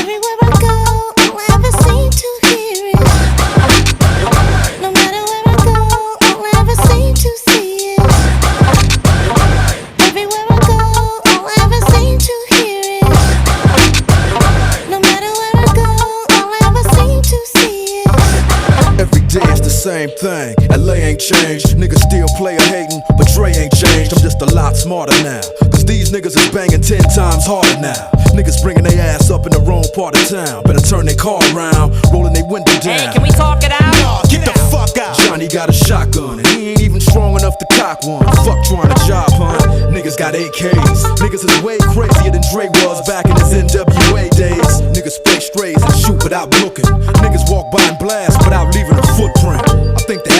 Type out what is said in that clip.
Everywhere I go, all I ever seem to hear is. No matter where I go, all I ever seem to see is. Everywhere I go, all I ever seem to hear is. No matter where I go, all I ever seem to see is. Every day it's the same thing. LA ain't changed. Niggas still player hating, but Dre ain't changed. I'm just a lot smarter now. Cause these niggas is banging 10 times harder now. Niggas bringing their ass up in the wrong part of town. Better turn their car around, rolling their window down. Hey, can we talk it out? Nah, get the fuck out. Johnny got a shotgun and he ain't even strong enough to cock one. Fuck trying to job hunt. Niggas got AKs. Niggas is way crazier than Dre was back in his NWA days. Niggas spray strays and shoot without looking. Niggas walk by and blast without leaving a footprint. I think the